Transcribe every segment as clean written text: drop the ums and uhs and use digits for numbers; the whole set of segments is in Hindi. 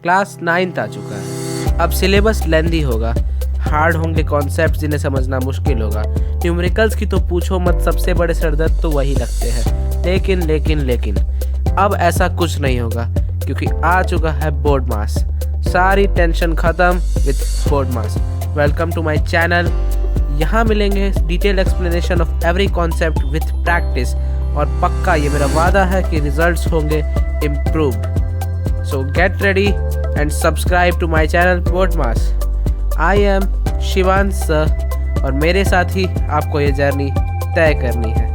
क्लास 9th आ चुका है। अब सिलेबस लेंदी होगा, हार्ड होंगे कॉन्सेप्ट जिन्हें समझना मुश्किल होगा। न्यूमेरिकल्स की तो पूछो मत, सबसे बड़े सरदर्द तो वही लगते हैं। लेकिन अब ऐसा कुछ नहीं होगा, क्योंकि आ चुका है बोर्ड मास। सारी टेंशन खत्म with board maths. Welcome to my channel. यहाँ मिलेंगे detail explanation of every concept with practice, और पक्का ये मेरा वादा है कि रिजल्ट्स होंगे improved. So get ready and subscribe to my channel board maths. I am Shivansh sir, और मेरे साथ ही आपको ये जर्नी तय करनी है।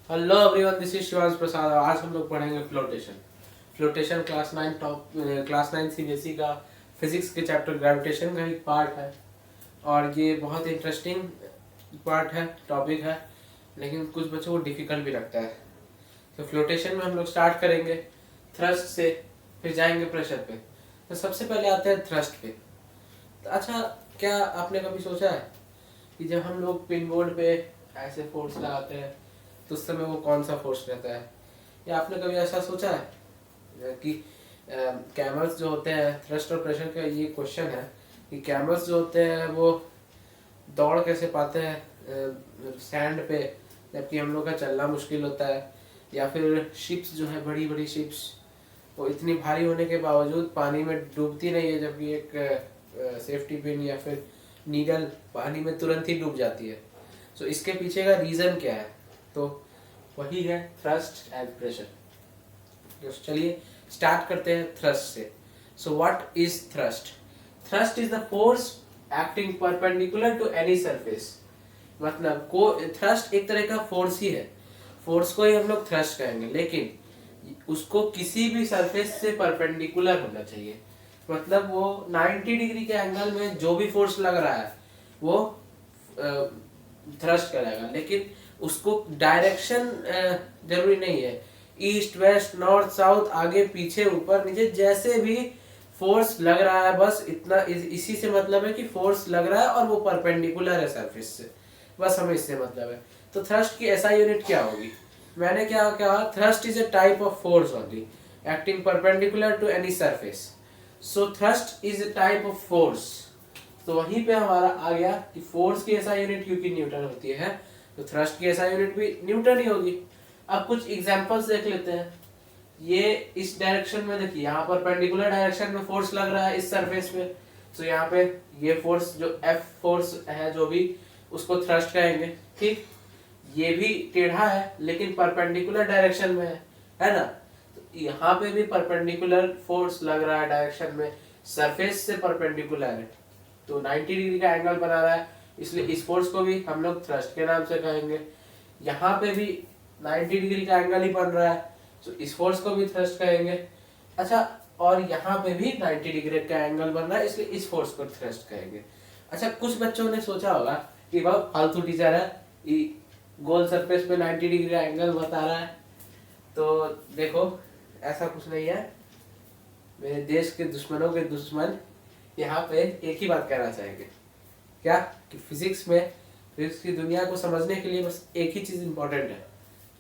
Hello everyone, this is Shivansh Prasad. आज हम लोग पढ़ेंगे फ्लोटेशन क्लास 9 सीबीएसई का फिजिक्स के चैप्टर ग्रेविटेशन का एक पार्ट है, और ये बहुत इंटरेस्टिंग पार्ट है, टॉपिक है, लेकिन कुछ बच्चों को डिफिकल्ट भी लगता है। तो फ्लोटेशन में हम लोग स्टार्ट करेंगे थ्रस्ट से, फिर जाएंगे प्रेशर पे। तो सबसे पहले आते हैं थ्रस्ट पे। तो अच्छा, क्या आपने कभी सोचा है कि जब हम लोग पिन बोर्ड पे ऐसे फोर्स लगाते हैं तो उस समय वो कौन सा फोर्स रहता है? या आपने कभी ऐसा सोचा है कि कैमल्स जो होते हैं, थ्रस्ट और प्रेशर का ये क्वेश्चन है कि कैमल्स जो होते हैं वो दौड़ कैसे पाते हैं सैंड पे, जबकि हम लोग का चलना मुश्किल होता है? या फिर शिप्स जो है, बड़ी बड़ी शिप्स, वो इतनी भारी होने के बावजूद पानी में डूबती नहीं है, जबकि एक सेफ्टी पिन या फिर नीडल पानी में तुरंत ही डूब जाती है। सो इसके पीछे का रीज़न क्या है? तो वही है थ्रस्ट एंड प्रेशर। तो चलिए स्टार्ट करते हैं थ्रस्ट से। So what is thrust? Thrust is the force acting perpendicular to any surface. मतलब को थ्रस्ट एक तरह का फोर्स ही है, फोर्स को ही हम लोग थ्रस्ट कहेंगे, लेकिन उसको किसी भी सरफेस से परपेंडिकुलर होना चाहिए। मतलब वो 90 डिग्री के एंगल में जो भी फोर्स लग रहा है वो थ्रस्ट कराएगा, लेकिन उसको डायरेक्शन जरूरी नहीं है। ईस्ट वेस्ट नॉर्थ साउथ, आगे पीछे ऊपर नीचे, जैसे भी फोर्स लग रहा है, बस इतना इसी से मतलब है कि फोर्स लग रहा है और वो परपेंडिकुलर है सरफेस से, बस हमें इससे मतलब है। तो थ्रस्ट की ऐसा यूनिट क्या होगी? मैंने क्या कहा, thrust is a type of force only acting perpendicular to any surface. So thrust is a type of force. तो वहीं पे हमारा आ गया कि फोर्स की ऐसा यूनिट क्योंकि न्यूटन होती है, तो थ्रस्ट की ऐसा यूनिट भी न्यूटन ही होगी। अब कुछ एग्जांपल्स देख लेते हैं। ये इस डायरेक्शन में देखिए, यहाँ पर परपेंडिकुलर डायरेक्शन में फोर्स लग रहा है इस सरफेस पे, तो यहाँ पे ये फोर्स जो एफ फोर्स है जो भी, उसको थ्रस्ट कहेंगे। ठीक, ये भी टेढ़ा है लेकिन परपेंडिकुलर डायरेक्शन में है ना? तो यहाँ पे भी परपेंडिकुलर फोर्स लग रहा है डायरेक्शन में, सरफेस से परपेंडिकुलर है, तो 90 डिग्री का एंगल बना रहा है, इसलिए इस फोर्स को भी हम लोग थ्रस्ट के नाम से कहेंगे। यहाँ पे भी 90 डिग्री का एंगल ही बन रहा है, तो इस फोर्स को भी थ्रस्ट कहेंगे। अच्छा, और यहाँ पे भी 90 डिग्री का एंगल बन रहा है, इसलिए इस फोर्स को थ्रस्ट कहेंगे। अच्छा, कुछ बच्चों ने सोचा होगा कि वह फालतू टीचर है, ये गोल सरफेस पे 90 डिग्री का एंगल बता रहा है। तो देखो, ऐसा कुछ नहीं है। मेरे देश के दुश्मनों के दुश्मन यहाँ पे एक ही बात कहना चाहेंगे, क्या कि फिजिक्स की दुनिया को समझने के लिए बस एक ही चीज इंपॉर्टेंट है,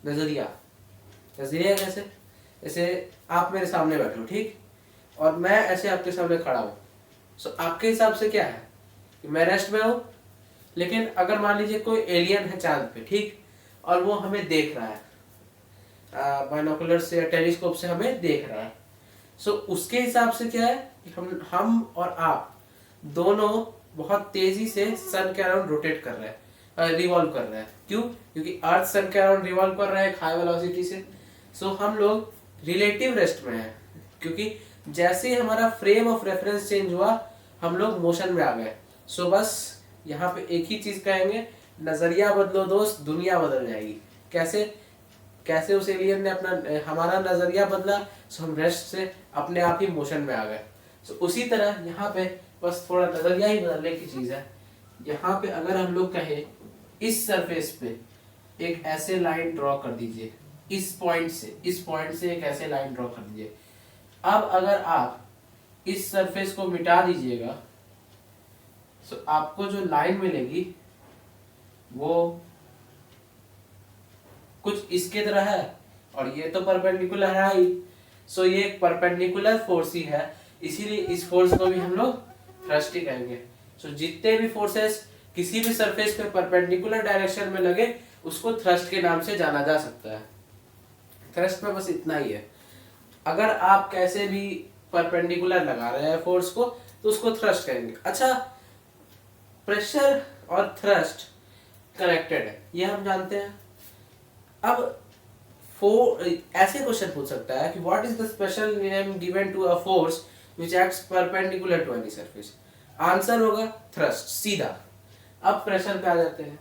नजरिया। नजरिया कैसे? जैसे आप मेरे सामने बैठे हो, ठीक, और मैं ऐसे आपके सामने खड़ा हूँ। सो आपके हिसाब से क्या है कि मैं रेस्ट में हूँ, लेकिन अगर मान लीजिए कोई एलियन है चांद पे, ठीक, और वो हमें देख रहा है, बाइनोकुलर से या टेलीस्कोप से हमें देख रहा है। सो उसके हिसाब से क्या है कि हम और आप दोनों बहुत तेजी से सन के अराउंड रोटेट कर रहे हैं, रिवॉल्व कर रहे हैं। क्यों? क्योंकि अर्थ सन के अराउंड रिवॉल्व कर रहा है हाई वेलोसिटी से। सो हम लोग रिलेटिव रेस्ट में हैं, क्योंकि जैसे ही हमारा फ्रेम ऑफ रेफरेंस चेंज हुआ, हम लोग मोशन में आ गए। सो बस यहाँ पे एक ही चीज कहेंगे, नजरिया बदलो दोस्त, दुनिया बदल जाएगी। कैसे? कैसे उस एलियन ने अपना हमारा नजरिया बदला, सो हम रेस्ट से अपने आप ही मोशन में आ गए। सो उसी तरह यहाँ पे बस थोड़ा नजरिया ही बदलने की चीज है। यहाँ पे अगर हम लोग कहें इस सरफेस पे एक ऐसे लाइन ड्रॉ कर दीजिए, इस पॉइंट से एक ऐसे लाइन ड्रॉ कर दीजिए। अब अगर आप इस सरफेस को मिटा दीजिएगा, सो आपको जो लाइन मिलेगी वो कुछ इसके तरह है और ये तो परपेंडिकुलर है ही, सो ये एक परपेंडिकुलर फोर्स ही है, इसीलिए इस फोर्स को भी हम लोग थ्रस्ट ही कहेंगे। सो जितने भी फोर्सेस किसी भी सरफेस पे परपेंडिकुलर डायरेक्शन में लगे उसको थ्रस्ट के नाम से जाना जा सकता है। थ्रस्ट में बस इतना ही है, अगर आप कैसे भी परपेंडिकुलर लगा रहे हैं फोर्स को तो उसको थ्रस्ट कहेंगे। अच्छा, प्रेशर और थ्रस्ट कनेक्टेड है ये हम जानते हैं। अब ऐसे क्वेश्चन पूछ सकता है कि what is the special name given to a force which acts perpendicular to any surface. Answer होगा थ्रस्ट, सीधा। अब प्रेशर पे आ जाते हैं।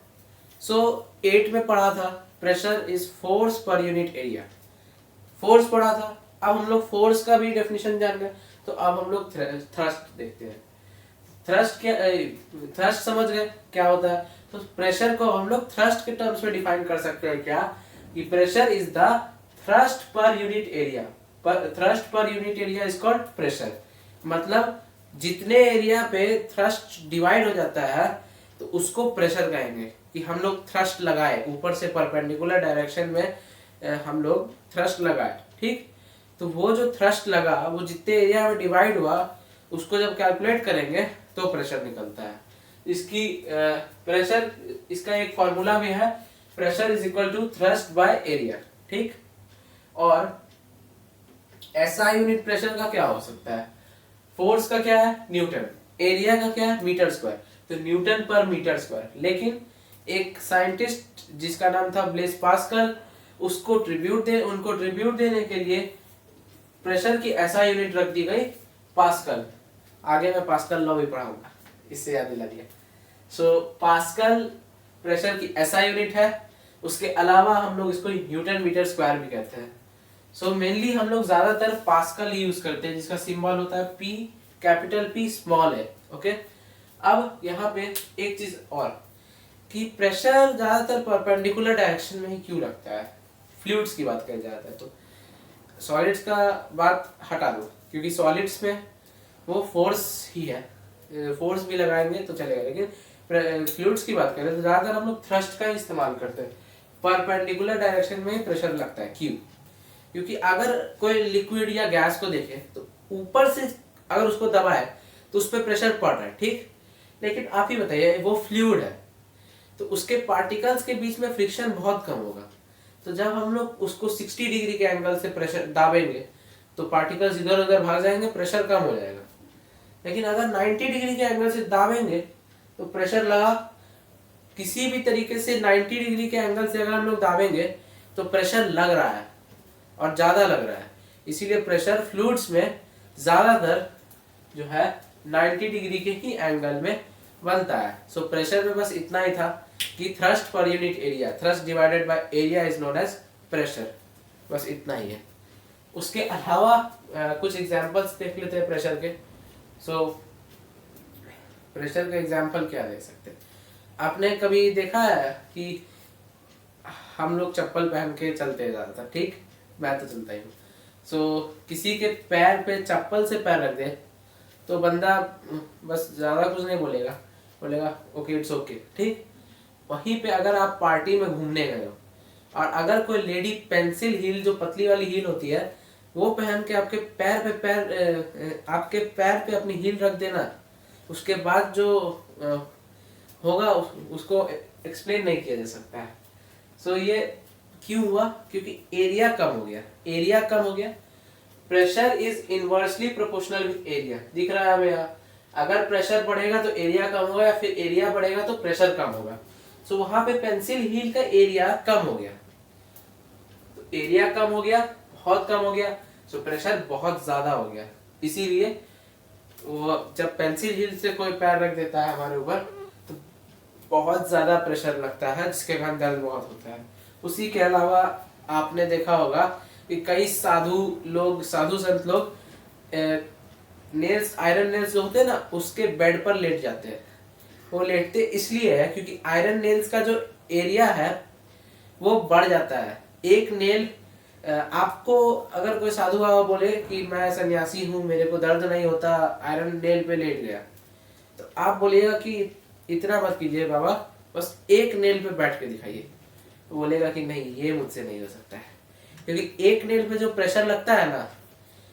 सो 8 में पढ़ा था प्रेशर इज फोर्स पर यूनिट एरिया, फोर्स पढ़ा था। अब हम लोग फोर्स का भी डेफिनेशन जान गए, तो अब हम लोग थ्रस्ट देखते हैं। थ्रस्ट क्या, थ्रस्ट समझ गए क्या होता है, तो प्रेशर को हम लोग थ्रस्ट के टर्म्स में डिफाइन कर सकते हैं क्या, कि pressure is the thrust per unit area, thrust per unit area is called pressure. मतलब जितने एरिया पे थ्रस्ट डिवाइड हो जाता है तो उसको प्रेशर कहेंगे, कि हम लोग थ्रस्ट लगाए ऊपर से परपेंडिकुलर डायरेक्शन में हम लोग थ्रस्ट लगाए, ठीक। तो वो जो थ्रस्ट लगा वो जितने एरिया में डिवाइड हुआ उसको जब कैलकुलेट करेंगे तो प्रेशर निकलता है। इसकी प्रेशर, इसका एक फॉर्मूला भी है, pressure is equal to thrust by area, ठीक। और ऐसा यूनिट प्रेशर का क्या हो सकता है, फोर्स का क्या है न्यूटन, एरिया का क्या है मीटर स्क्वायर, तो न्यूटन पर मीटर स्क्वायर। लेकिन एक साइंटिस्ट जिसका नाम था ब्लेस पास्कल, उनको ट्रिब्यूट देने के लिए प्रेशर की ऐसा यूनिट रख दी गई पास्कल। आगे मैं पास्कल लॉ भी पढ़ाऊंगा, इससे याद दिला दिया। सो पास्कल प्रेशर की ऐसा यूनिट है, उसके अलावा हम लोग इसको न्यूटन मीटर स्क्वायर भी कहते हैं। सो मेनली हम लोग ज्यादातर पास्कल ही यूज करते हैं, जिसका सिंबल होता है P, कैपिटल P स्मॉल है, ओके। अब यहाँ पे एक चीज और, कि प्रेशर ज्यादातर परपेंडिकुलर डायरेक्शन में ही क्यों लगता है। फ्लूइड्स की बात करी जाता है तो सॉलिड्स का बात हटा दो, क्योंकि सॉलिड्स में वो फोर्स ही है, फोर्स भी लगाएंगे तो चलेगा। लेकिन फ्लूइड्स की बात करें तो ज्यादातर हम लोग थ्रस्ट का इस्तेमाल करते हैं, परपेंडिकुलर डायरेक्शन में ही प्रेशर लगता है। क्यों, क्योंकि अगर कोई लिक्विड या गैस को देखे तो ऊपर से अगर उसको दबाए तो उस पर प्रेशर पड़ रहा है, ठीक। लेकिन आप ही बताइए, वो फ्लूइड है तो उसके पार्टिकल्स के बीच में फ्रिक्शन बहुत कम होगा, तो जब हम लोग उसको 60 डिग्री के एंगल से प्रेशर दाबेंगे तो पार्टिकल्स इधर उधर भाग जाएंगे, प्रेशर कम हो जाएगा। लेकिन अगर 90 डिग्री के एंगल से दाबेंगे तो प्रेशर लगा, किसी भी तरीके से 90 डिग्री के एंगल से अगर हम लोग दाबेंगे तो प्रेशर लग रहा है और ज्यादा लग रहा है। इसीलिए प्रेशर फ्लूइड्स में ज्यादातर जो है 90 डिग्री के ही एंगल में बनता है। सो प्रेशर में बस इतना ही था कि thrust per unit area, thrust divided by area is known as pressure, बस इतना ही है। उसके अलावा कुछ एग्जांपल्स देख लेते हैं प्रेशर के। सो प्रेशर का एग्जांपल क्या देख सकते हैं, आपने कभी देखा है कि हम लोग चप्पल पहन के चलते हैं ज़्यादातर, ठीक, मैं तो चलता ही हूँ। सो किसी के पैर पे चप्पल से पैर रख दे तो बंदा बस ज़्यादा कुछ नहीं बोलेगा, बोलेगा ओके इट्स ओके, ठीक। वहीं पे अगर आप पार्टी में घूमने गए हो और अगर कोई लेडी पेंसिल हील, जो पतली वाली हील होती है, वो पहन के आपके पैर पे अपनी हील रख देना, उसके बाद जो होगा उसको एक्सप्लेन नहीं किया जा सकता है। सो ये क्यों हुआ, क्योंकि एरिया कम हो गया, एरिया कम हो गया। Pressure is inversely proportional with area, दिख रहा है हमें यहाँ, अगर प्रेशर बढ़ेगा तो एरिया कम होगा, या फिर एरिया बढ़ेगा तो प्रेशर कम होगा। सो वहां पे पेंसिल हील का एरिया कम हो गया, तो एरिया कम हो गया, बहुत कम हो गया, सो प्रेशर बहुत ज्यादा हो गया। इसीलिए वो जब पेंसिल हील से कोई पैर रख देता है हमारे ऊपर तो बहुत ज्यादा प्रेशर लगता है, जिसके कारण दर्द बहुत होता है। उसी के अलावा आपने देखा होगा कि कई साधु संत लोग नेल्स, आयरन नेल्स जो होते हैं ना, उसके बेड पर लेट जाते हैं। वो लेटते इसलिए है क्योंकि आयरन नेल्स का जो एरिया है वो बढ़ जाता है। एक नेल, आपको अगर कोई साधु बाबा बोले कि मैं सन्यासी हूँ, मेरे को दर्द नहीं होता, आयरन नेल पे लेट गया, तो आप बोलिएगा कि इतना मत कीजिए बाबा, बस एक नेल पे बैठ के दिखाइए। बोलेगा कि नहीं ये मुझसे नहीं हो सकता है, क्योंकि एक नेल पे जो प्रेशर लगता है ना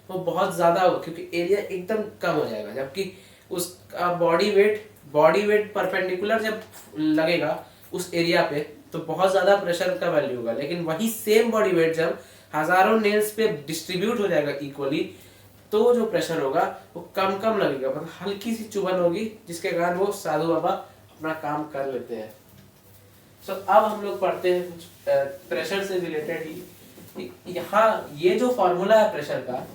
वो बहुत ज्यादा होगा, क्योंकि एरिया एकदम कम हो जाएगा, जबकि उसका बॉडी वेट परपेंडिकुलर जब लगेगा उस एरिया पे तो बहुत ज्यादा प्रेशर का वैल्यू होगा, लेकिन वही सेम बॉडी वेट जब हजारों नेल्स पे डिस्ट्रीब्यूट हो जाएगा इक्वली तो जो प्रेशर होगा वो कम कम लगेगा, मतलब हल्की सी चुभन होगी, जिसके कारण वो साधु बाबा अपना काम कर लेते हैं। सो अब हम लोग पढ़ते हैं कुछ प्रेशर से रिलेटेड ही कि यहाँ ये जो फॉर्मूला है प्रेशर का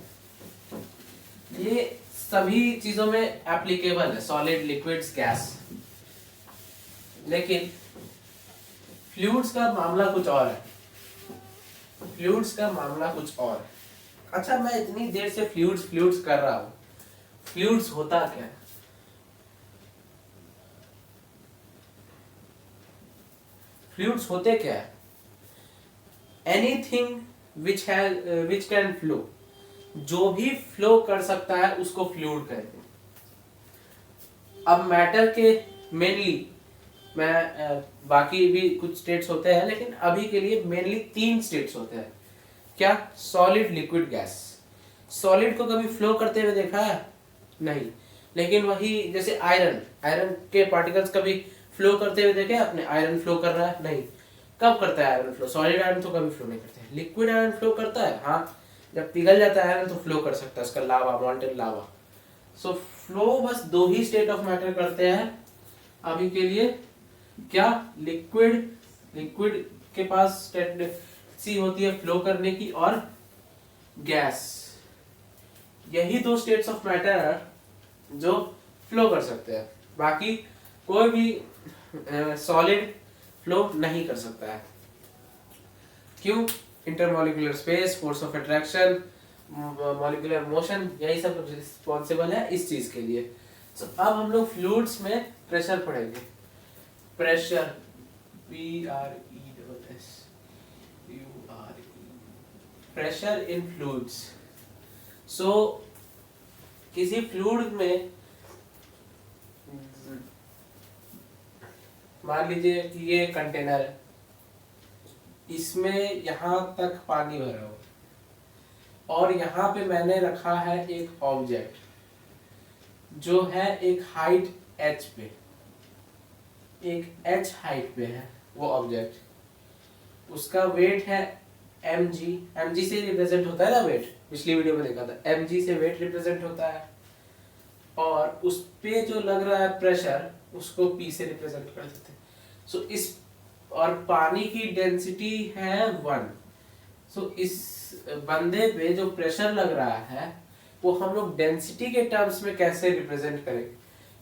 ये सभी चीजों में एप्लीकेबल है, सॉलिड लिक्विड्स गैस, लेकिन फ्लूइड्स का मामला कुछ और है। फ्लूइड्स का मामला कुछ और है। अच्छा, मैं इतनी देर से फ्लूइड्स कर रहा हूं, फ्लूइड्स होता क्या है? फ्लूइड्स होते क्या है? एनीथिंग विच कैन फ्लो, जो भी फ्लो कर सकता है उसको फ्लूइड कहते हैं। अब मैटर के मेनली मैं बाकी भी कुछ स्टेट्स होते हैं, लेकिन अभी के लिए मेनली 3 स्टेट्स होते हैं। क्या? Solid liquid gas. सॉलिड को कभी फ्लो करते हुए देखा है? नहीं, लेकिन वही जैसे आयरन के पार्टिकल्स कभी फ्लो करते हुए देखे आपने? आयरन फ्लो कर रहा है? नहीं। कब करता है आयरन फ्लो? सॉलिड आयरन तो कभी फ्लो नहीं करते। लिक्विड आयरन फ्लो करता है, हाँ, जब पिघल जाता है आयरन तो फ्लो कर सकता है, उसका लावा, मॉल्टेन लावा। सो फ्लो बस 2 ही स्टेट ऑफ मैटर करते हैं अभी के लिए। क्या? लिक्विड के पास टेंडेंसी होती है फ्लो करने की, और गैस। यही 2 स्टेट्स ऑफ मैटर है जो फ्लो कर सकते हैं, बाकी कोई भी सॉलिड फ्लो नहीं कर सकता है। क्यों? Intermolecular space, force of attraction, molecular motion, यही सब रिस्पॉन्सिबल है इस चीज के लिए। So, अब हम लोग फ्लूइड्स में प्रेशर पढ़ेंगे। Pressure, PRESS, pressure in fluids. So किसी फ्लूइड में मान लीजिए कि ये कंटेनर है, इसमें यहां तक पानी भरा हो और यहाँ पे मैंने रखा है एक ऑब्जेक्ट जो है एक हाइट h पे, एक h हाइट पे है वो ऑब्जेक्ट। उसका वेट है mg से रिप्रेजेंट होता है ना वेट, पिछली वीडियो में देखा था, mg से वेट रिप्रेजेंट होता है, और उस पे जो लग रहा है प्रेशर उसको p से रिप्रेजेंट कर देते हैं। सो इस और पानी की डेंसिटी है 1। सो इस बंदे पे जो प्रेशर लग रहा है वो हम लोग डेंसिटी के टर्म्स में कैसे रिप्रेजेंट करेंगे,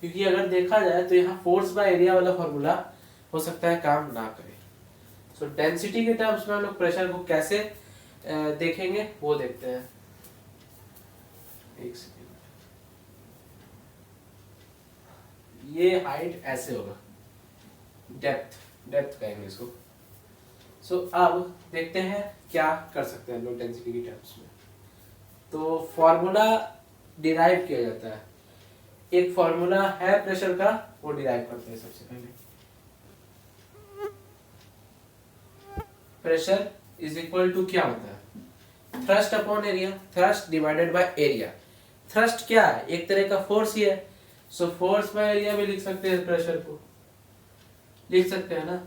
क्योंकि अगर देखा जाए तो यहाँ फोर्स बाय एरिया वाला फॉर्मूला हो सकता है काम ना करे। सो डेंसिटी के टर्म्स में हम लोग प्रेशर को कैसे देखेंगे वो देखते हैं। एक सेकेंड, ये हाइट ऐसे होगा, डेप्थ कहेंगे इसको। सो अब देखते हैं क्या कर सकते हैं हम लोग डेंसिटी के टर्म्स में। तो फॉर्मूला डिराइव किया जाता है, एक फॉर्मूला है प्रेशर का, वो डिराइव करते हैं सबसे पहले। प्रेशर इज इक्वल टू क्या होता है? Thrust upon area, thrust divided by area. Thrust क्या है? एक तरह का फोर्स ही है। सो फोर्स बाय एरिया में लिख सकते हैं, प्रेशर को लिख सकते हैं ना।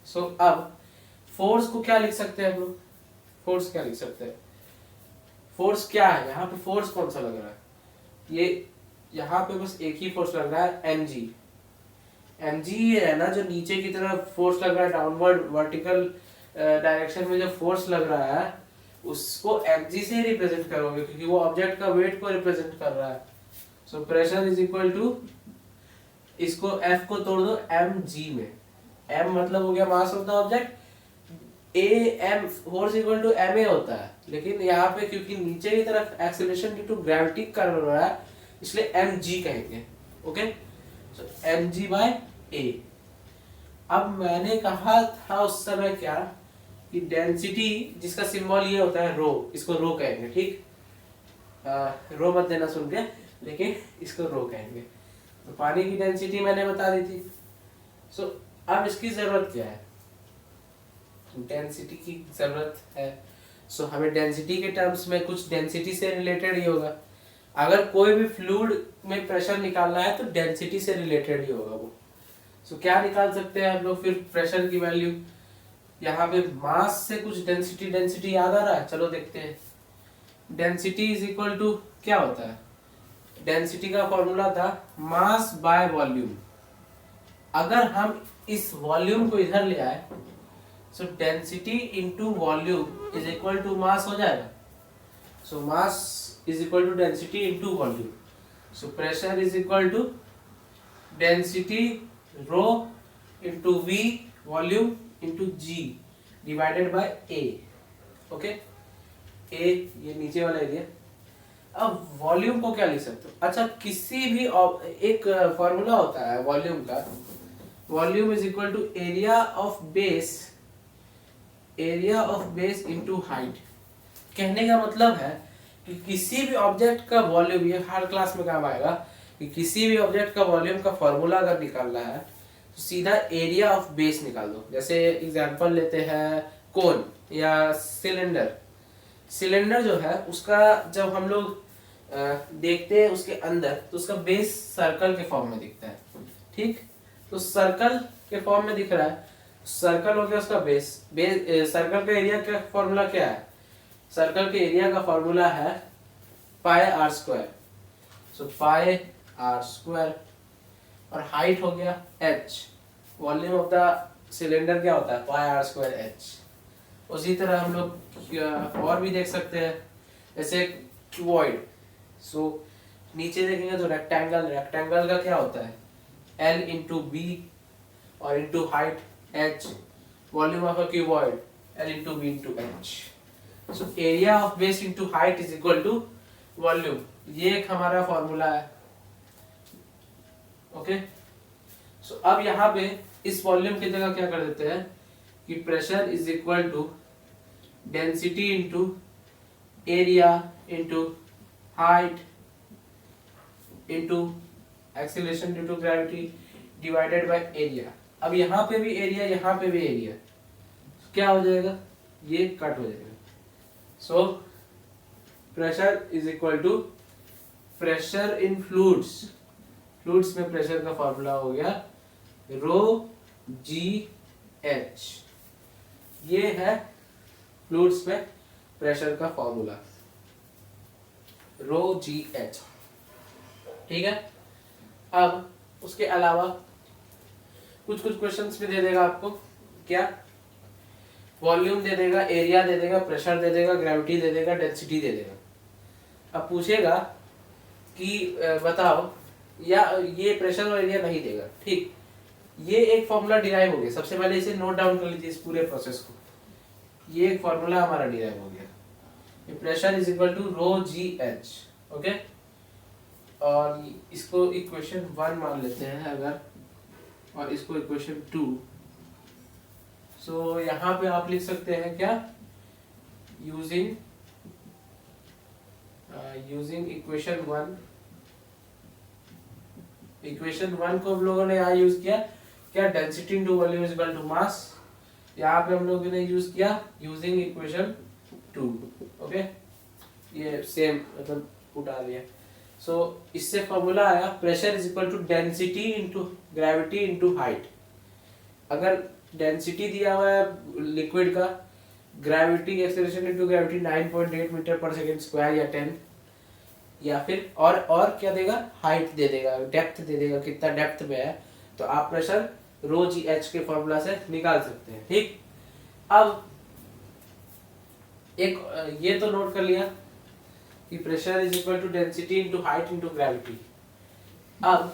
सो अब फोर्स को क्या लिख सकते हैं हम लोग? फोर्स क्या लिख सकते हैं? फोर्स क्या है? यहाँ पे फोर्स कौन सा लग रहा है? ये यहाँ पे बस एक ही फोर्स लग रहा है, mg ये है ना जो नीचे की तरफ फोर्स लग रहा है, डाउनवर्ड वर्टिकल डायरेक्शन में जो फोर्स लग रहा है उसको mg से रिप्रेजेंट करोगे, क्योंकि वो ऑब्जेक्ट का वेट को रिप्रेजेंट कर रहा है। So pressure is equal to, इसको f को तोड़ दो mg में, m मतलब हो गया mass of the object, am force equal to ma होता है, लेकिन यहाँ पे क्योंकि नीचे की तरफ एक्सेलरेशन ड्यू टू ग्रेविटी कर रहा है इसलिए mg कहेंगे। Okay, so mg by a। अब मैंने कहा था उस समय क्या कि डेंसिटी जिसका सिंबल ये होता है रो, इसको रो कहेंगे, ठीक? रो मत देना सुन के, लेकिन इसको रो कहेंगे। तो पानी की डेंसिटी मैंने बता दी थी। सो अब इसकी जरूरत क्या है? डेंसिटी की जरूरत है। सो हमें डेंसिटी के टर्म्स में कुछ डेंसिटी से रिलेटेड ही होगा। अगर कोई भी फ्लूइड में प्रेशर निकालना है तो डेंसिटी से रिलेटेड ही होगा वो। सो क्या निकाल सकते हैं हम लोग फिर प्रेशर की वैल्यू? यहाँ पे मास से कुछ डेंसिटी डेंसिटी याद आ रहा है, चलो देखते हैं। डेंसिटी इज इक्वल टू क्या होता है? डेंसिटी का फॉर्मूला था मास बाय वॉल्यूम। अगर हम इस वॉल्यूम को इधर ले आए so density into volume is equal to mass हो जाएगा। So mass is equal to density into volume. So pressure is equal to density rho into V volume into G divided by A. Okay, A ये नीचे वाला एरिया। अब वॉल्यूम को क्या लिख सकते हो? अच्छा, किसी भी एक फॉर्मूला होता है वॉल्यूम का। Volume is equal to area of base into height. कहने का मतलब है कि किसी भी ऑब्जेक्ट का वॉल्यूम, ये हर क्लास में काम आएगा, कि किसी भी ऑब्जेक्ट का वॉल्यूम का फॉर्मूला अगर निकालना है तो सीधा एरिया ऑफ बेस निकाल दो। जैसे एग्जांपल लेते हैं कोन या सिलेंडर। सिलेंडर जो है उसका जब हम लोग देखते हैं उसके अंदर तो उसका बेस सर्कल के फॉर्म में दिखता है। ठीक, तो सर्कल के फॉर्म में दिख रहा है, सर्कल हो गया उसका बेस। सर्कल का एरिया का फॉर्मूला क्या है? सर्कल के एरिया का फॉर्मूला है pi R square. So pi R square. और हाइट हो गया h। Volume of the cylinder क्या होता है? Pi R square h। उसी तरह हम लोग और भी देख सकते हैं, जैसे क्यूबॉइड। सो नीचे देखेंगे तो रेक्टेंगल। रेक्टेंगल का क्या होता है? L इंटू बी और into height h। Volume of a cuboid L into B into h। So area of base into height is equal to volume. ये एक हमारा फॉर्मूला है। ओके, सो अब यहाँ पे इस वॉल्यूम की जगह क्या कर देते हैं कि pressure is equal to density into area into height into acceleration due to gravity divided by area. अब यहाँ पे भी एरिया, यहाँ पे भी एरिया, क्या हो जाएगा? ये कट हो जाएगा। So pressure is equal to pressure in fluids. Fluids में प्रेशर का फॉर्मूला हो गया रो जी एच। ये है फ्लूइड्स में प्रेशर का फॉर्मूला, रो जी एच। ठीक है, अब उसके अलावा कुछ क्वेश्चंस भी दे देगा आपको। क्या? वॉल्यूम दे देगा, एरिया दे देगा, प्रेशर दे देगा, ग्रेविटी दे देगा, डेंसिटी दे देगा। अब पूछेगा कि बताओ, या ये प्रेशर और एरिया नहीं देगा। ठीक, ये एक फॉर्मूला डिराइव हो गया। सबसे पहले इसे नोट डाउन कर लीजिए इस पूरे प्रोसेस को। ये एक फॉर्मूला हमारा डिराइव हो गया, pressure is equal to rho G H. Okay, और इसको इक्वेशन 1 मान लेते हैं अगर, और इसको इक्वेशन 2। सो यहाँ पे आप लिख सकते हैं क्या? Using equation 1। इक्वेशन 1 को हम लोगों ने यहाँ यूज किया क्या? Density into volume is equal to mass. यहाँ पे हम लोगों ने यूज किया यूजिंग इक्वेशन 2। ओके, ये सेम मतलब उठा दिया। सो इससे फॉर्मूला आया pressure is equal to density into gravity into height. अगर डेंसिटी दिया हुआ है लिक्विड का, gravity acceleration into gravity 9.8 metre per second square या 10, या फिर और क्या देगा? हाइट दे देगा, डेप्थ दे देगा, कितना डेप्थ में है। तो आप प्रेशर रो जी एच के फॉर्मूला से निकाल सकते हैं। ठीक, अब एक ये तो नोट कर लिया कि pressure is equal to density into height into gravity. अब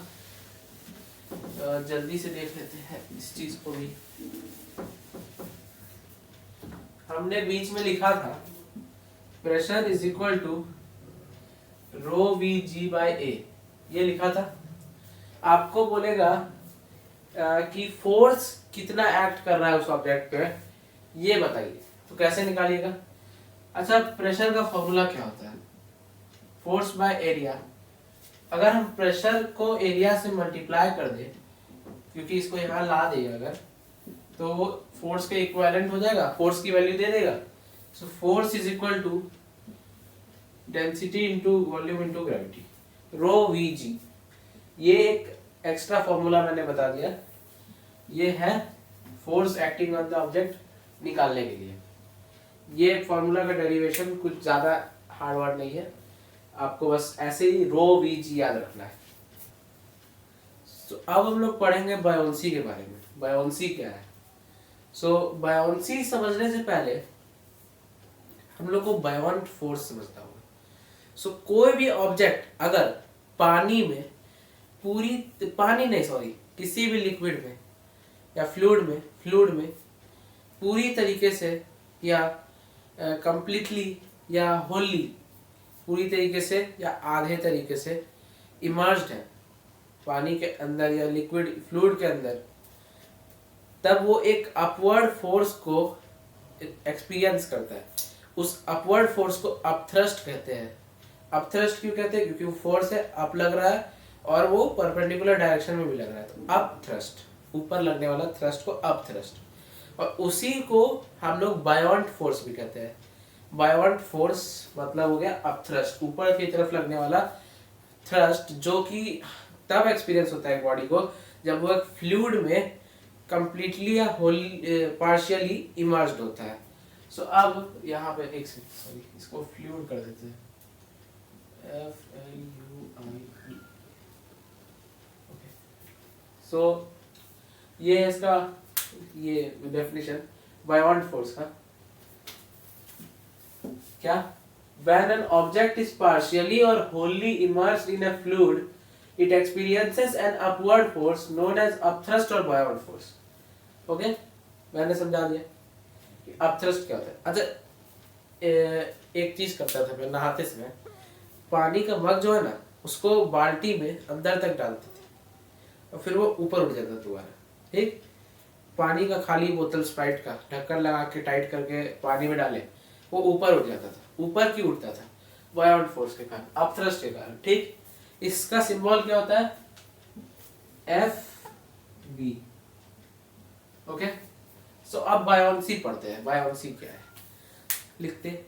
जल्दी से देख लेते हैं इस चीज को भी। हमने बीच में लिखा था pressure is equal to rho V G by A, ये लिखा था। आपको बोलेगा कि फोर्स कितना एक्ट कर रहा है उस ऑब्जेक्ट पे, ये बताइए। तो कैसे निकालिएगा? अच्छा, प्रेशर का फॉर्मूला क्या होता है? Force by area. अगर हम प्रेशर को एरिया से मल्टीप्लाई कर दें, क्योंकि इसको यहाँ ला दें अगर, तो वो फोर्स के इक्विवेलेंट हो जाएगा, फोर्स की वैल्यू दे देगा। So force is equal to density into volume into gravity, rho V G. ये एक एक्स्ट्रा फॉर्मूला मैंने बता दिया, ये है force acting on the object निकालने के लिए। ये फॉर्मूला का डेरिवेशन कुछ ज़्यादा हार्ड वर्ड नहीं है, आपको बस ऐसे ही रो वी जी याद रखना है। तो अब हम लोग पढ़ेंगे बायोन्सी के बारे में। बायोन्सी क्या है? सो बायोन्सी समझने से पहले हम लोग को बायोंट फोर्स समझना होगा। सो कोई भी ऑब्जेक्ट अगर पानी में किसी भी लिक्विड में या फ्लूइड में पूरी तरीके से या कंप्लीटली या होली पूरी तरीके से या आधे तरीके से इमर्ज्ड है पानी के अंदर या लिक्विड फ्लूइड के अंदर, तब वो एक अपवर्ड फोर्स को एक्सपीरियंस करता है। उस अपवर्ड फोर्स को अपथ्रस्ट कहते हैं। अपथ्रस्ट क्यों कहते हैं? क्योंकि वो फोर्स है, अप लग रहा है और वो परपेंडिकुलर डायरेक्शन में भी लग रहा है, तो अपथ्रस्ट, ऊपर लगने वाला थ्रस्ट को अपथ्रस्ट। और उसी को हम लोग बायोंट फोर्स भी कहते हैं। बायोंट फोर्स मतलब हो गया अपथ्रस्ट, ऊपर की तरफ लगने वाला थ्रस्ट, जो कि तब एक्सपीरियंस होता है बॉडी को जब वो एक फ्लूइड में कंप्लीटली या होली पार्शियली इमर्ज्ड होता है। सो अब यहाँ पे एक सॉरी इसको फ्लूइड कर देते हैं, FLUID। ओके, सो ये है इसका ये डेफिनेशन बायोंट फोर्स का। क्या? When an object is partially or wholly immersed in a fluid, it experiences an upward force known as upthrust or buoyant force. Okay, मैंने समझा दिया कि अपथ्रस्ट क्या होता है। अच्छा, एक चीज करता था मैं नहाते समय, पानी का मग जो है ना उसको बाल्टी में अंदर तक डालते थे और फिर वो ऊपर उठ जाता दोबारा। ठीक, पानी का खाली बोतल स्प्राइट का ढक्कन लगा के टाइट करके पानी में डाले, वो ऊपर उठ जाता था। ऊपर क्यों उठता था? बायोंट फोर्स के कारण, अपथ्रस्ट के कारण। ठीक, इसका सिंबल क्या होता है? FB। ओके, सो अब बायोन्सी पढ़ते हैं। बायोन्सी क्या है लिखते हैं।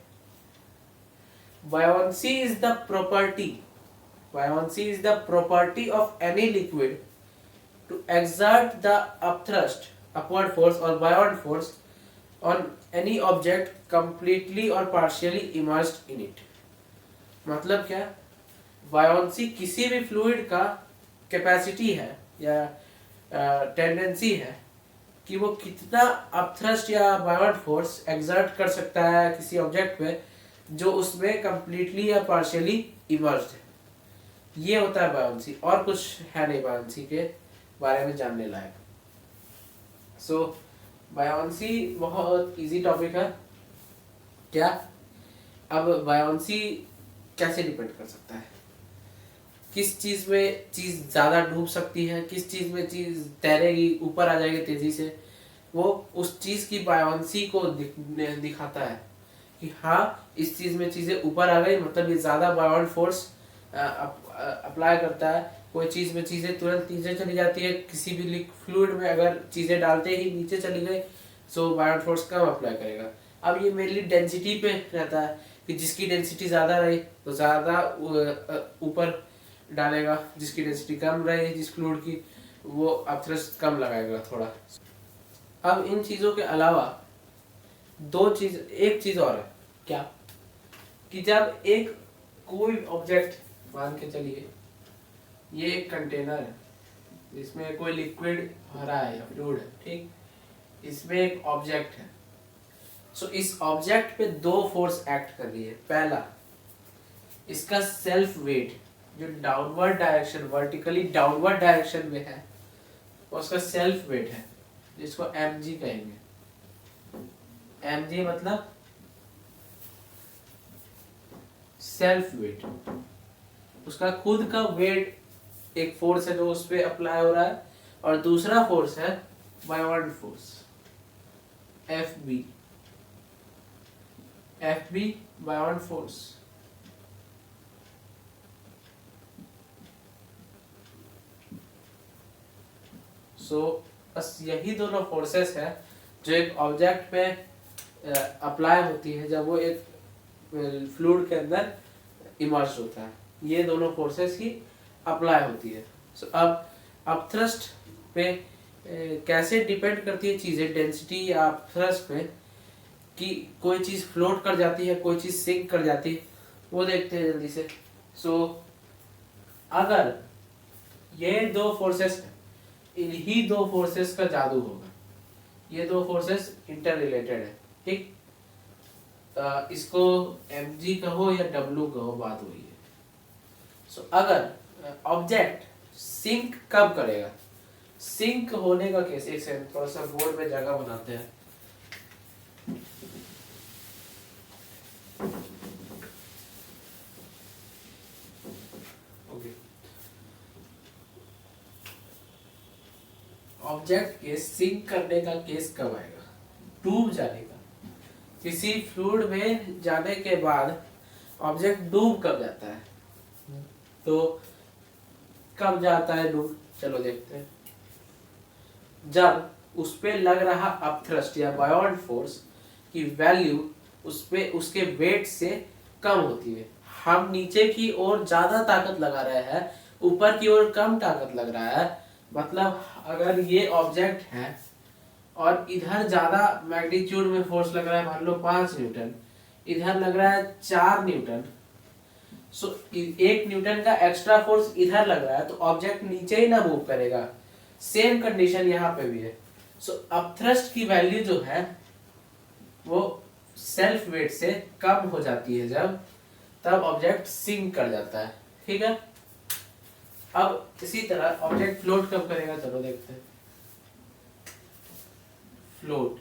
Buoyancy is the property of any liquid to exert the upward force or buoyant force on any object completely or partially immersed in it। मतलब क्या? बायोन्सी किसी भी फ्लूइड का कैपेसिटी है या टेंडेंसी है कि वो कितना अपथ्रस्ट या बायोंट फोर्स एक्सर्ट कर सकता है किसी ऑब्जेक्ट पे जो उसमें कंप्लीटली या पार्शियली इमर्ज्ड है। ये होता है बायोन्सी, और कुछ है नहीं बायोन्सी के बारे में जानने लायक। सो बायोन्सी बहुत इजी टॉपिक है। क्या? अब बायोन्सी कैसे डिपेंड कर सकता है? किस चीज में चीज ज्यादा डूब सकती है, किस चीज में चीज तैरेगी, ऊपर आ जाएगी तेजी से, वो उस चीज की बायोन्सी को दिखाता है कि हाँ इस चीज में चीजें ऊपर आ गई, मतलब ये ज्यादा बायोंट फोर्स अप्लाई करता है। कोई चीज में चीजें तुरंत नीचे चली जाती है, किसी भी फ्लूइड में अगर चीजें डालते ही नीचे चली गई सो बायोंट फोर्स कम अप्लाई करेगा। अब ये मेनली डेंसिटी पे रहता है कि जिसकी डेंसिटी ज्यादा रही तो ज्यादा ऊपर डालेगा, जिसकी डेंसिटी कम रही जिस फ्लूइड की वो अपथ्रस्ट कम लगाएगा थोड़ा। अब इन चीजों के अलावा एक चीज और है। क्या? कि जब एक कोई ऑब्जेक्ट, मान के चलिए ये एक कंटेनर है, इसमें कोई लिक्विड भरा है या फ्लूइड है, ठीक, इसमें एक ऑब्जेक्ट है। सो इस ऑब्जेक्ट पे दो फोर्स एक्ट कर रही है। पहला, इसका सेल्फ वेट जो downward direction, vertically downward direction में है, उसका सेल्फ वेट है जिसको mg कहेंगे। mg मतलब सेल्फ वेट, उसका खुद का वेट एक फोर्स है जो उस पे अप्लाई हो रहा है, और दूसरा फोर्स है buoyant force FB buoyant force. So बस यही दोनों फोर्सेस है जो एक ऑब्जेक्ट पे अप्लाई होती है जब वो एक फ्लूइड के अंदर इमर्ज होता है। ये दोनों फोर्सेस ही अप्लाई होती है। अब अपथ्रस्ट पे कैसे डिपेंड करती है चीज़ें, डेंसिटी या अपथ्रस्ट पे, कि कोई चीज़ फ्लोट कर जाती है, कोई चीज़ सिंक कर जाती है, वो देखते हैं जल्दी से। अगर ये दो फोर्सेस, इन्हीं दो फोर्सेस का जादू होगा। ये दो फोर्सेस इंटर रिलेटेड है, ठीक। इसको mg कहो या w कहो, बात वही है। अगर ऑब्जेक्ट सिंक कब करेगा, सिंक होने का केस, एक सेकंड थोड़ा सा बोर्ड में जगह बनाते हैं। ऑब्जेक्ट के सिंक करने का केस कब आएगा, डूब जाने का। किसी फ्लूइड में जाने के बाद ऑब्जेक्ट डूब कब जाता है, तो कब जाता है डूब, चलो देखते हैं। जब उस पे लग रहा अपथ्रस्ट या बायोंड फोर्स की वैल्यू उस पे उसके वेट से कम होती है। हम नीचे की ओर ज्यादा ताकत लगा रहे हैं, ऊपर की ओर कम ताकत लग रहा है। मतलब अगर ये ऑब्जेक्ट है और इधर ज्यादा मैग्नीट्यूड में फोर्स लग रहा है, मान लो 5 न्यूटन, इधर लग रहा है 4 न्यूटन, 1 न्यूटन का एक्स्ट्रा फोर्स इधर लग रहा है, तो ऑब्जेक्ट नीचे ही ना मूव करेगा। सेम कंडीशन यहाँ पे भी है। अपथ्रस्ट की वैल्यू जो है वो सेल्फ वेट से कम हो जाती है जब, तब ऑब्जेक्ट सिंक कर जाता है, ठीक है। अब इसी तरह ऑब्जेक्ट फ्लोट कब करेगा, चलो देखते हैं। फ्लोट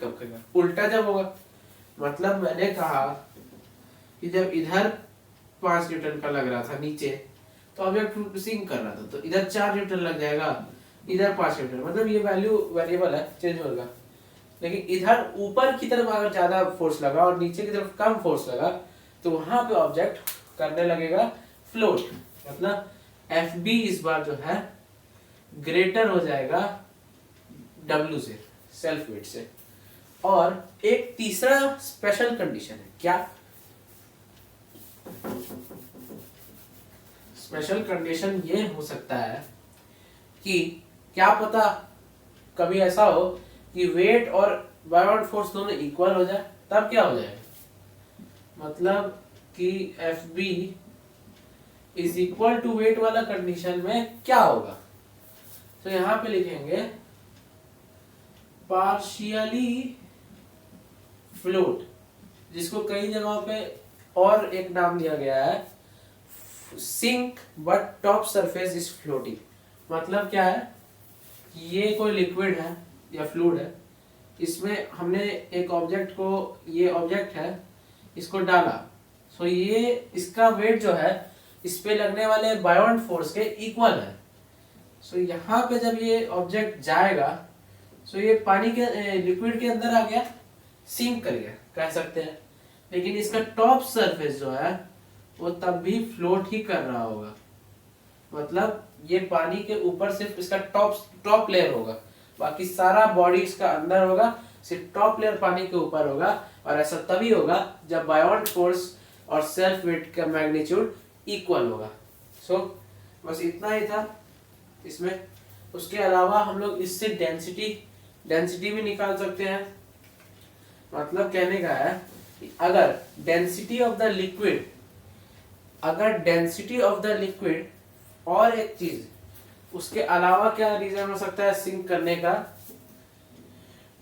कब करेगा, उल्टा जब होगा। मतलब मैंने कहा कि जब इधर 5 न्यूटन का लग रहा था नीचे, तो ऑब्जेक्ट सिंक कर रहा था, तो इधर 4 न्यूटन लग जाएगा, इधर 5 न्यूटन। मतलब ये वैल्यू वेरिएबल है, चेंज होगा। लेकिन इधर ऊपर की तरफ अगर ज्यादा फोर्स लगा और नीचे की तरफ कम फोर्स लगा, तो वहां पे ऑब्जेक्ट करने लगेगा फ्लोट। मतलब Fb इस बार जो है ग्रेटर हो जाएगा W से, सेल्फ वेट से। और एक तीसरा स्पेशल कंडीशन है, क्या स्पेशल कंडीशन ये हो सकता है कि क्या पता कभी ऐसा हो कि वेट और बायोंड फोर्स दोनों इक्वल हो जाए, तब क्या हो जाएगा। मतलब कि Fb is equal to weight वाला कंडीशन में क्या होगा, तो यहां पे लिखेंगे पार्शियली फ्लोट, जिसको कई जगहों पे और एक नाम दिया गया है, sink but top surface is floating. मतलब क्या है कि ये कोई लिक्विड है या फ्लूइड है, इसमें हमने एक ऑब्जेक्ट को, ये ऑब्जेक्ट है, इसको डाला, सो ये इसका वेट जो है इस पे लगने वाले बायोंड फोर्स के इक्वल है। सो यहाँ पे जब ये ऑब्जेक्ट जाएगा, सो ये पानी के लिक्विड के अंदर आ गया, सिंक कर गया कह सकते हैं। लेकिन इसका टॉप सरफेस जो है वो तब भी फ्लोट ही कर रहा होगा। मतलब ये पानी के ऊपर सिर्फ इसका टॉप लेयर होगा, बाकी सारा बॉडी इसका अंदर होगा, सिर्फ टॉप लेयर पानी के ऊपर होगा। और ऐसा तभी होगा जब बायोंड फोर्स और सेल्फ वेट का मैग्नीट्यूड इक्वल होगा। बस इतना ही था इसमें। उसके अलावा हम लोग इससे डेंसिटी भी निकाल सकते हैं। मतलब कहने का है कि अगर डेंसिटी ऑफ द लिक्विड और एक चीज, उसके अलावा क्या रीजन हो सकता है सिंक करने का,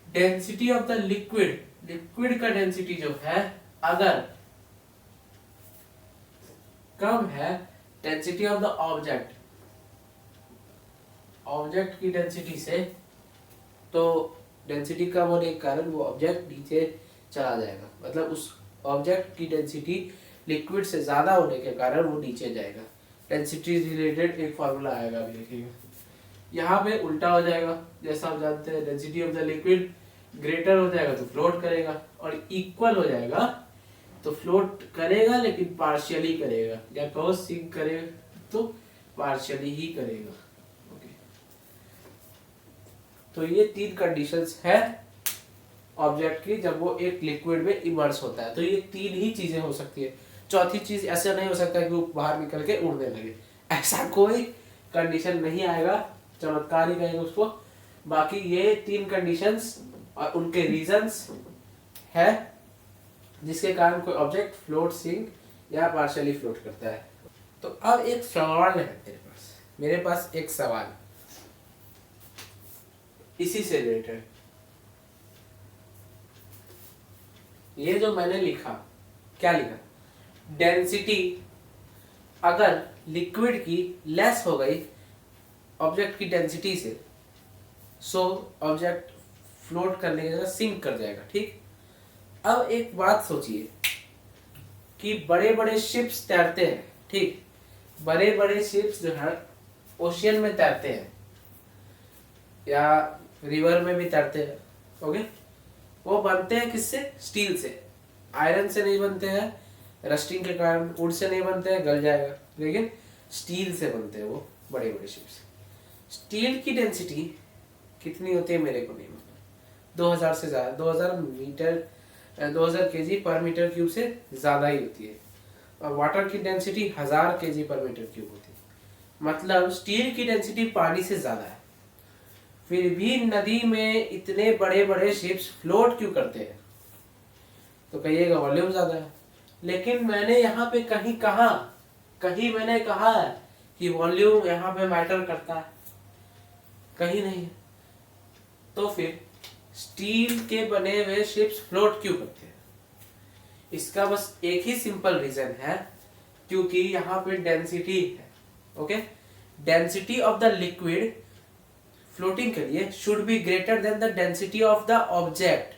डेंसिटी ऑफ द लिक्विड का डेंसिटी जो है अगर कम है डेंसिटी ऑफ द ऑब्जेक्ट की डेंसिटी से, तो डेंसिटी कम होने के कारण वो ऑब्जेक्ट नीचे चला जाएगा। मतलब उस ऑब्जेक्ट की डेंसिटी लिक्विड से ज्यादा होने के कारण वो नीचे जाएगा। डेंसिटी रिलेटेड एक फॉर्मूला आएगा, अभी देखिएगा। यहाँ पे उल्टा हो जाएगा, जैसा आप जानते हैं density of the liquid greater हो जाएगा तो फ्लोट करेगा, और इक्वल हो जाएगा तो फ्लोट करेगा लेकिन पार्शियली करेगा, या कहो सिंक करेगा तो पार्शियली ही करेगा। तो ये 3 कंडीशंस है ऑब्जेक्ट की जब वो एक लिक्विड में इमर्स होता है। तो ये 3 ही चीजें हो सकती है, चौथी चीज ऐसा नहीं हो सकता कि वो बाहर निकल के उड़ने लगे, ऐसा कोई कंडीशन नहीं आएगा, चमत्कार ही कहेंगे उसको। बाकी ये 3 कंडीशंस और उनके रीजंस है जिसके कारण कोई ऑब्जेक्ट फ्लोट, सिंक या पार्शियली फ्लोट करता है। तो अब एक सवाल है मेरे पास एक सवाल इसी से रिलेटेड। ये जो मैंने लिखा, क्या लिखा, डेंसिटी अगर लिक्विड की लेस हो गई ऑब्जेक्ट की डेंसिटी से, सो ऑब्जेक्ट फ्लोट करने की जगह सिंक कर जाएगा। ठीक, अब एक बात सोचिए कि बड़े बड़े शिप्स तैरते हैं, ठीक, बड़े बड़े शिप्स जो है ओशियन में तैरते हैं या रिवर में भी तैरते हैं, ओके, वो बनते हैं किससे? स्टील से। आयरन से नहीं बनते हैं, रस्टिंग के कारण, वुड से नहीं बनते हैं, गल जाएगा, लेकिन स्टील से बनते हैं वो बड़े बड़े शिप्स। स्टील की डेंसिटी कितनी होती है मेरे को नहीं मालूम, 2000 से ज्यादा, 2000 केजी पर मीटर क्यूब से ज्यादा ही होती है। और वाटर की डेंसिटी 1000 केजी पर मीटर क्यूब होती है, मतलब स्टील की डेंसिटी पानी से ज्यादा है। फिर भी नदी में इतने बड़े बड़े शिप्स फ्लोट क्यों करते हैं? तो कहिएगा वॉल्यूम ज्यादा है, लेकिन मैंने यहाँ पे कहीं मैंने कहा है कि वॉल्यूम यहाँ पे मैटर करता है? कहीं नहीं। तो फिर स्टील के बने हुए शिप्स फ्लोट क्यों करते हैं? इसका बस एक ही सिंपल रीजन है, क्योंकि यहाँ पे डेंसिटी है, okay, density of the liquid floating के लिए should be greater than the density of the object.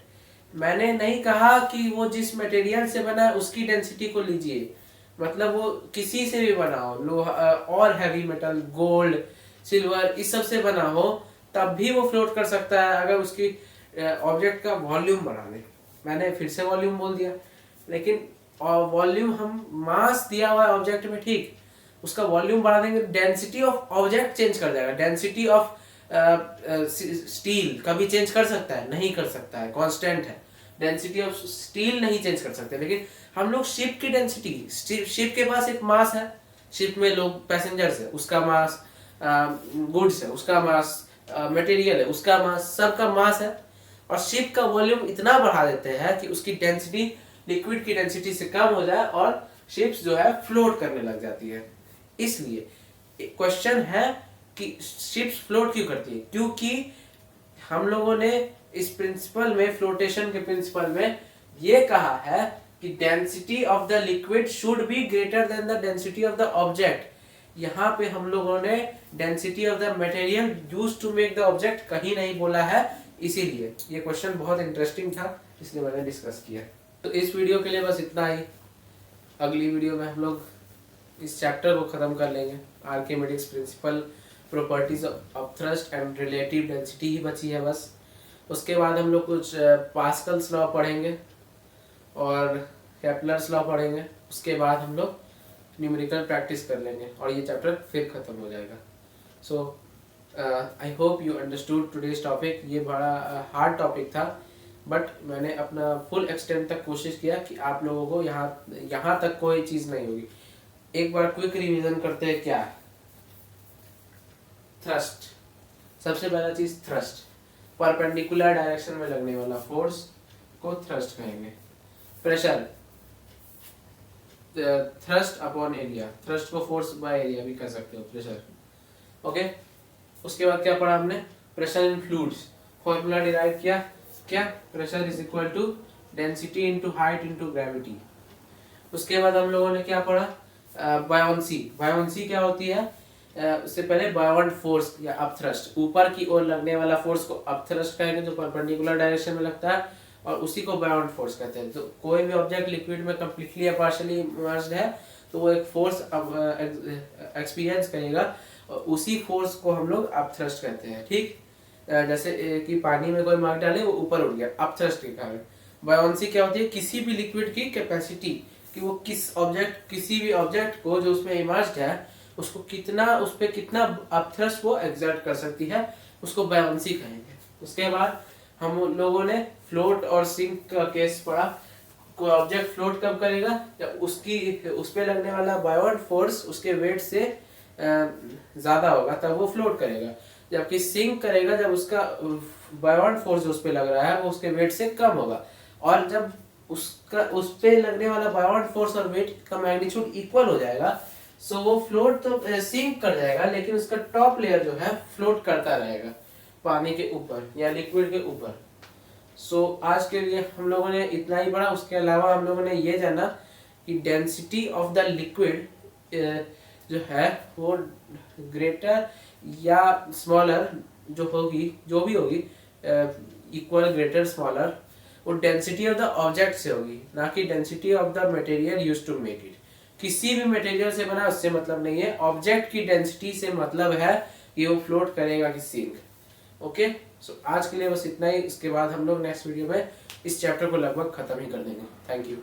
मैंने नहीं कहा कि वो जिस मटेरियल से बना है उसकी डेंसिटी को लीजिए, मतलब वो किसी से भी बना हो, लोहा और हैवी मेटल, गोल्ड, सिल्वर, इस सब से बना हो, तब भी वो फ्लोट कर सकता है अगर उसकी ऑब्जेक्ट का वॉल्यूम बढ़ा दे। मैंने फिर से वॉल्यूम बोल दिया, लेकिन वॉल्यूम हम मास दिया हुआ है ऑब्जेक्ट में, ठीक, उसका वॉल्यूम बढ़ा देंगे, डेंसिटी ऑफ ऑब्जेक्ट चेंज कर जाएगा। डेंसिटी ऑफ स्टील कभी चेंज कर सकता है? नहीं कर सकता है, कांस्टेंट है। डेंसिटी ऑफ स्टील नहीं चेंज कर सकते, लेकिन हम लोग शिप की डेंसिटी, शिप के पास एक मास है, शिप में लोग पैसेंजर्स है, उसका मास, गुड्स है उसका मास, मटेरियल है उसका मास, सबका मास है, और शिप का वॉल्यूम इतना बढ़ा देते हैं कि उसकी डेंसिटी लिक्विड की डेंसिटी से कम हो जाए और शिप्स जो है फ्लोट करने लग जाती है। इसलिए क्वेश्चन है कि शिप्स फ्लोट क्यों करती है? क्योंकि हम लोगों ने इस प्रिंसिपल में, फ्लोटेशन के प्रिंसिपल में ये कहा है कि density of the liquid should be greater than the density of the object. यहाँ पे हम लोगों ने density of the material used to make the object कहीं नहीं बोला है, इसीलिए ये क्वेश्चन बहुत इंटरेस्टिंग था, इसलिए मैंने डिस्कस किया। तो इस वीडियो के लिए बस इतना ही। अगली वीडियो में हम लोग इस चैप्टर को खत्म कर लेंगे। Archimedes principle, properties of thrust and relative density ही बची है बस। उसके बाद हम लोग कुछ पास्कल्स लॉ पढ़ेंगे और केपलर्स लॉ पढ़ेंगे। उसके बाद हम लोग न्यूमेरिकल प्रैक्टिस कर लेंगे और ये चैप्टर फिर खत्म हो जाएगा। So I hope you understood today's topic. ये बड़ा हार्ड टॉपिक था, बट मैंने अपना फुल एक्सटेंट तक कोशिश किया कि आप लोगों को यहाँ तक कोई चीज़ नहीं होगी। एक बार क्विक रिवीजन करते हैं। क्या है थ्रस्ट? सबसे पहला चीज थ्रस्ट, परपेंडिकुलर डायरेक्शन में लगने वाला फोर्स को थ्रस्ट कहेंगे। Pressure, thrust upon area, thrust को फोर्स बाय एरिया भी कह सकते हो, प्रेशर, ओके। उसके बाद क्या पढ़ा हमने? Pressure in fluids, formula derive किया, क्या? Pressure is equal to density into height into gravity. उसके बाद हम लोगों ने क्या पढ़ा? बायोन्सी। बायोन्सी क्या होती है? उससे पहले बायोंड फोर्स या अपथ्रस्ट, ऊपर की ओर लगने वाला फोर्स को अपथ्रस्ट कहेंगे जो परपेंडिकुलर डायरेक्शन में लगता है, और उसी को बायोंड फोर्स कहते हैं। तो कोई भी ऑब्जेक्ट लिक्विड में कंप्लीटली या पार्शियली इमर्स्ड है तो वो एक फोर्स एक्सपीरियंस करेगा, और उसी फोर्स को हम लोग अपथ्रस्ट कहते हैं, ठीक। जैसे कि पानी में कोई मार डाले, वो ऊपर उड़ गया अपथ्रस्ट के कारण। बायोन्सी क्या होती है? किसी भी लिक्विड की कैपेसिटी कि वो किसी भी ऑब्जेक्ट को जो उसमें इमर्स्ड है उसको कितना, उस पर कितना अपथ्रस्ट वो एक्सर्ट कर सकती है, उसको बायोन्सी कहेंगे। उसके बाद हम लोगों ने फ्लोट और सिंक का केस पढ़ा। कोई ऑब्जेक्ट फ्लोट कब करेगा, जब उसकी उस पे लगने वाला बायोट फोर्स उसके वेट से ज्यादा होगा, तब वो फ्लोट करेगा। जबकि सिंक करेगा जब उसका बायोट फोर्स उस पे लग रहा है वो उसके वेट से कम होगा। और जब उसका उस पे लगने वाला बायोट फोर्स और वेट का मैग्नीट्यूड इक्वल हो जाएगा, सो वो फ्लोट तो सिंक कर जाएगा, लेकिन उसका टॉप लेयर जो है फ्लोट करता रहेगा पानी के ऊपर या लिक्विड के ऊपर। सो आज के लिए हम लोगों ने इतना ही पढ़ा। उसके अलावा हम लोगों ने ये जाना कि डेंसिटी ऑफ द लिक्विड जो है वो ग्रेटर या स्मॉलर जो होगी, जो भी होगी, इक्वल, ग्रेटर, स्मॉलर, वो डेंसिटी ऑफ द ऑब्जेक्ट से होगी, ना कि density of the material used to make it. किसी भी मटेरियल से बना उससे मतलब नहीं है, ऑब्जेक्ट की डेंसिटी से मतलब है कि वो फ्लोट करेगा कि सिंक। ओके, सो आज के लिए बस इतना ही। इसके बाद हम लोग नेक्स्ट वीडियो में इस चैप्टर को लगभग खत्म ही कर देंगे। Thank you.